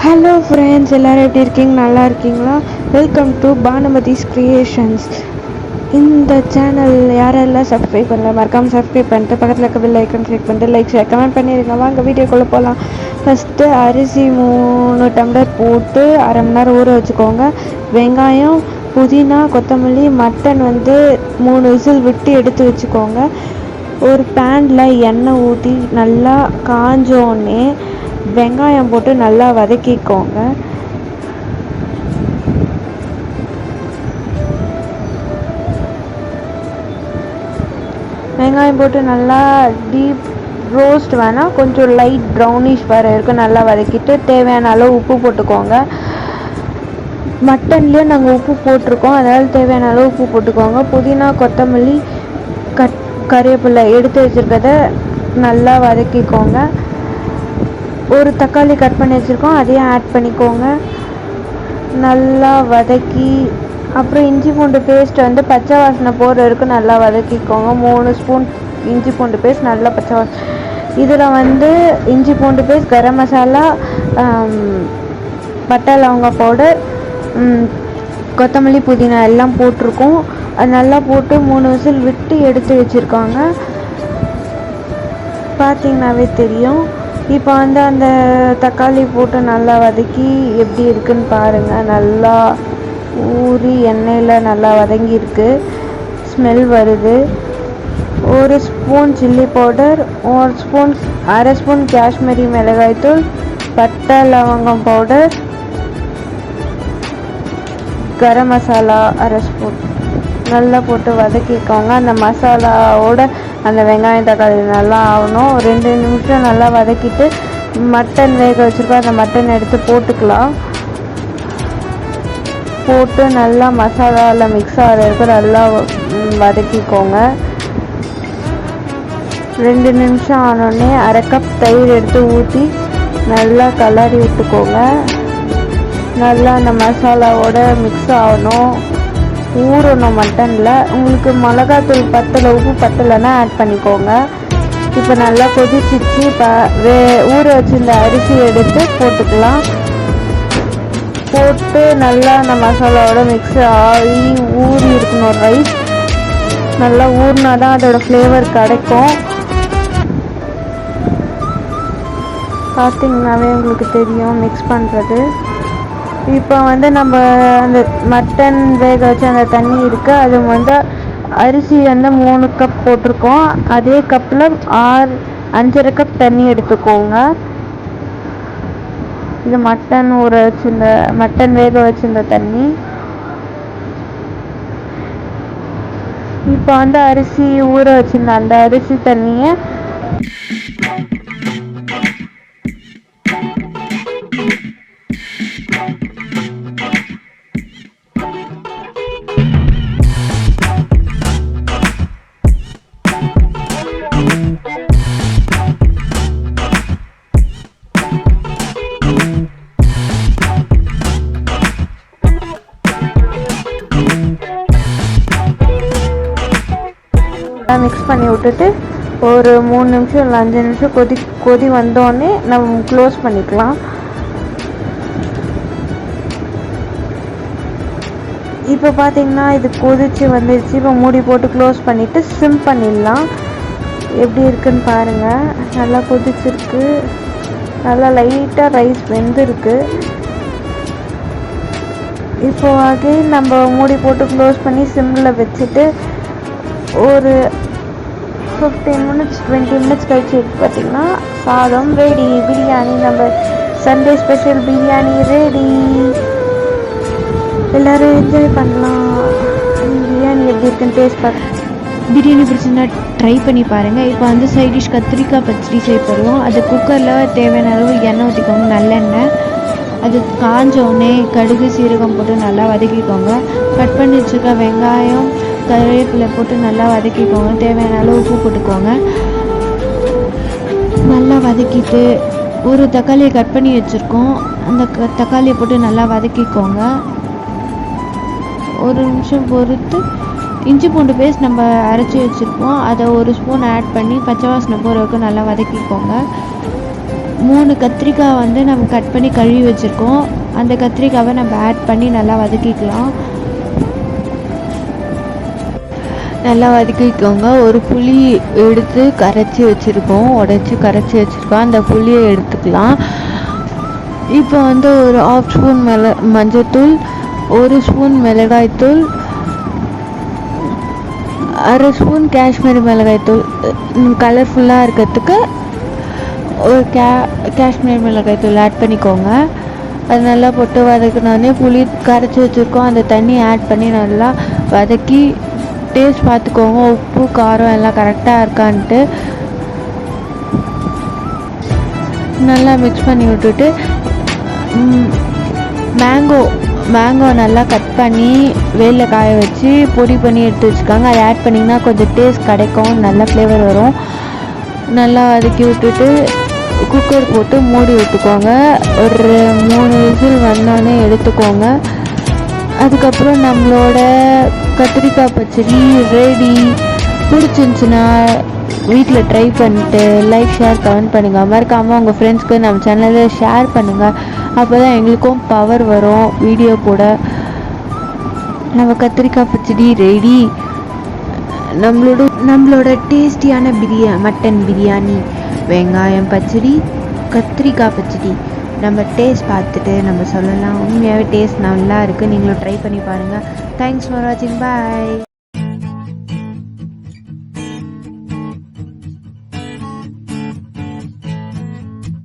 Hello friends, எல்லோரும் எப்படி இருக்கீங்க? நல்லா இருக்கீங்களா? Welcome to Bhanumathi's creations. இந்த சேனல் யாரெல்லாம் சப்ஸ்கிரைப் பண்ணல மறக்காமல் சப்ஸ்கிரைப் பண்ணிட்டு பக்கத்தில் இருக்க பெல் ஐக்கன் கிளிக் பண்ணிட்டு லைக் ஷேர் கமெண்ட் பண்ணிடுங்க. வாங்க வீடியோக்குள்ளே போகலாம். ஃபஸ்ட்டு அரிசி 3 டம்ளர் போட்டு அரை மணி நேரம் ஊற வச்சுக்கோங்க. வெங்காயம், புதினா, கொத்தமல்லி, மட்டன் 3 விசில் விட்டு எடுத்து வச்சுக்கோங்க. ஒரு பேனில் எண்ணெய் ஊற்றி நல்லா காஞ்சோடனே வெங்காயம் போட்டு நல்லா வதக்கிக்கோங்க. வெங்காயம் போட்டு நல்லா டீப் ரோஸ்ட் வேணால் கொஞ்சம் லைட் ப்ரௌனிஷ் வர வரைக்கும் நல்லா வதக்கிட்டு தேவையான அளவு உப்பு போட்டுக்கோங்க. மட்டன்லேயே நாங்கள் உப்பு போட்டிருக்கோம், அதனால் தேவையான அளவு உப்பு போட்டுக்கோங்க. புதினா, கொத்தமல்லி, கறிவேப்பிலை எடுத்து வச்சுருக்கத நல்லா வதக்கிக்கோங்க. ஒரு தக்காளி கட் பண்ணி வச்சுருக்கோம், அதையும் ஆட் பண்ணிக்கோங்க. நல்லா வதக்கி அப்புறம் இஞ்சி பூண்டு பேஸ்ட் பச்சை வாசனை போகிற வரைக்கும் நல்லா வதக்கிக்கோங்க. 3 ஸ்பூன் இஞ்சி பூண்டு பேஸ்ட் நல்லா பச்சை வாசனை. இதில் இஞ்சி பூண்டு பேஸ்ட், கரம் மசாலா, பட்டை லவங்க பவுடர், கொத்தமல்லி, புதினா எல்லாம் போட்டிருக்கோம். அது நல்லா போட்டு 3 விசில் விட்டு எடுத்து வச்சுருக்காங்க. பார்த்திங்கனாவே தெரியும். இப்போ அந்த தக்காளி போட்டு நல்லா வதக்கி எப்படி இருக்குன்னு பாருங்கள். நல்லா ஊறி எண்ணெயில் நல்லா வதங்கியிருக்கு, ஸ்மெல் வருது. 1 ஸ்பூன் சில்லி பவுடர், 1 ஸ்பூன், அரை ஸ்பூன் காஷ்மீரி மிளகாய்த்தூள், பட்டை லவங்கம் பவுடர், கரம் மசாலா அரை ஸ்பூன் நல்லா போட்டு வதக்கிக்கோங்க. அந்த மசாலாவோட அந்த வெங்காயம் தக்காளி நல்லா ஆகணும். 2 நிமிஷம் நல்லா வதக்கிட்டு மட்டன் வேக வச்சுருக்கோம், அந்த மட்டன் எடுத்து போட்டுக்கலாம். போட்டு நல்லா மசாலாவில் மிக்ஸ் ஆகிற வரைக்கும் நல்லா வதக்கிக்கோங்க. 2 நிமிஷம் ஆனோடனே அரை கப் தயிர் எடுத்து ஊற்றி நல்லா கலரி விட்டுக்கோங்க. நல்லா அந்த மசாலாவோட மிக்ஸ் ஆகணும், ஊறணும் மட்டனில். உங்களுக்கு மிளகாத்தூள் பத்தலை, உப்பு பத்தலைன்னா ஆட் பண்ணிக்கோங்க. இப்போ நல்லா கொதிச்சிச்சு. இப்போ ஊற வச்சுருந்த அரிசி எடுத்து போட்டுக்கலாம். போட்டு நல்லா அந்த மசாலாவோட மிக்ஸ் ஆகி ஊறி இருக்கணும். ரைஸ் நல்லா ஊறினா தான் அதோடய ஃப்ளேவர் கிடைக்கும். பார்த்திங்கனாவே உங்களுக்கு தெரியும் மிக்ஸ் பண்ணுறது. இப்போ நம்ம அந்த மட்டன் வேக வச்சு அந்த தண்ணி இருக்குது, அது அரிசி 3 கப் போட்டிருக்கோம். அதே கப்பில் 5.5 கப் தண்ணி எடுத்துக்கோங்க. இது மட்டன் வேக வச்சிருந்த தண்ணி. இப்போ அரிசி ஊற வச்சிருந்த அந்த அரிசி தண்ணியை மிக்ஸ் பண்ணி விட்டுட்டு ஒரு 3 நிமிஷம் இல்லை 5 நிமிஷம் கொதி வந்தோடனே நம்ம க்ளோஸ் பண்ணிக்கலாம். இப்போ பார்த்திங்கன்னா இது கொதிச்சு வந்துடுச்சு. இப்போ மூடி போட்டு க்ளோஸ் பண்ணிவிட்டு சிம் பண்ணிடலாம். எப்படி இருக்குன்னு பாருங்கள். நல்லா கொதிச்சிருக்கு, நல்லா லைட்டாக ரைஸ் வெந்திருக்கு. இப்போ அகைன் நம்ம மூடி போட்டு க்ளோஸ் பண்ணி சிம்மில் வச்சுட்டு ஒரு 15 மினிட்ஸ் 20 மினிட்ஸ் கழிச்சு பார்த்திங்கன்னா சாதம் ரெடி. பிரியாணி, நம்ம சண்டே ஸ்பெஷல் பிரியாணி ரெடி. எல்லோரும் என்ஜாய் பண்ணலாம். பிரியாணி எப்படி இருக்குன்னு டேஸ்ட் பார்க்க. பிரியாணி பிடிச்சிருந்தா ட்ரை பண்ணி பாருங்கள். இப்போ சைட் டிஷ் கத்திரிக்காய் பச்சடி செய்ய போடுவோம். அது குக்கரில் தேவையான அளவு எண்ணெய் ஊற்றிக்கோங்க, நல்லெண்ணெய். அது காஞ்சோடனே கடுகு சீரகம் போட்டு நல்லா வதக்கிக்கோங்க. கட் பண்ணி வச்சுருக்க வெங்காயம், கருவேப்பிலை போட்டு நல்லா வதக்கிக்கோங்க. தேவையான அளவு உப்பு போட்டுக்கோங்க. நல்லா வதக்கிட்டு ஒரு தக்காளியை கட் பண்ணி வச்சுருக்கோம், அந்த தக்காளியை போட்டு நல்லா வதக்கிக்கோங்க. 1 நிமிஷம் பொறுத்து இஞ்சி பூண்டு பேஸ்ட் நம்ம அரைச்சி வச்சுருப்போம், அதை 1 ஸ்பூன் ஆட் பண்ணி பச்சை வாசனை போகிறதுக்கு நல்லா வதக்கிக்கோங்க. 3 கத்திரிக்காய் வந்து நம்ம கட் பண்ணி கழுவி வச்சுருக்கோம், அந்த கத்திரிக்காவை நம்ம ஆட் பண்ணி நல்லா வதக்கிக்கலாம். நல்லா வதக்கிக்கோங்க. ஒரு புளி எடுத்து கரைச்சி வச்சுருக்கோம், உடச்சி கரைச்சி வச்சுருக்கோம், அந்த புளியை எடுத்துக்கலாம். இப்போ வந்து ஒரு 1/2 ஸ்பூன் மஞ்சத்தூள், 1 ஸ்பூன் மிளகாய்த்தூள், 1/2 ஸ்பூன் காஷ்மீரி மிளகாய்த்தூள், கலர்ஃபுல்லாக இருக்கிறதுக்கு ஒரு காஷ்மீரி மிளகாய்த்தூள் ஆட் பண்ணிக்கோங்க. அது நல்லா போட்டு வதக்கினோடனே புளி கரைச்சி வச்சுருக்கோம், அந்த தண்ணி ஆட் பண்ணி நல்லா வதக்கி டேஸ்ட் பார்த்துக்கோங்க, உப்பு காரம் எல்லாம் கரெக்டாக இருக்கான்ட்டு நல்லா மிக்ஸ் பண்ணி விட்டுட்டு மேங்கோ நல்லா கட் பண்ணி வெயிலில் காய வச்சு பொடி பண்ணி எடுத்து வச்சுக்காங்க, அதை ஆட் பண்ணிங்கன்னா கொஞ்சம் டேஸ்ட் கிடைக்கும், நல்ல ஃப்ளேவர் வரும். நல்லா வதக்கி விட்டுட்டு குக்கர் போட்டு மூடி விட்டுக்கோங்க. ஒரு 3 விசில் வந்தோடனே எடுத்துக்கோங்க. அதுக்கப்புறம் நம்மளோட கத்திரிக்காய் பச்சடி ரெடி. பிடிச்சிருந்துச்சுன்னா வீட்டில் ட்ரை பண்ணிட்டு லைக் ஷேர் கமெண்ட் பண்ணுங்கள். மறக்காமல் உங்கள் ஃப்ரெண்ட்ஸ்க்கு நம்ம சேனலில் ஷேர் பண்ணுங்கள், அப்போ தான் எங்களுக்கும் பவர் வரும் வீடியோ போட. நம்ம கத்திரிக்காய் பச்சடி ரெடி. நம்மளோட டேஸ்டியான மட்டன் பிரியாணி, வெங்காயம் பச்சடி, கத்திரிக்காய் பச்சடி நம்ம டேஸ்ட் பார்த்துட்டு நம்ம சொல்லலாம். உண்மையாகவே டேஸ்ட் நல்லா இருக்குது, நீங்களும் ட்ரை பண்ணி பாருங்கள். தேங்க்ஸ் ஃபார் வாட்சிங், பாய்.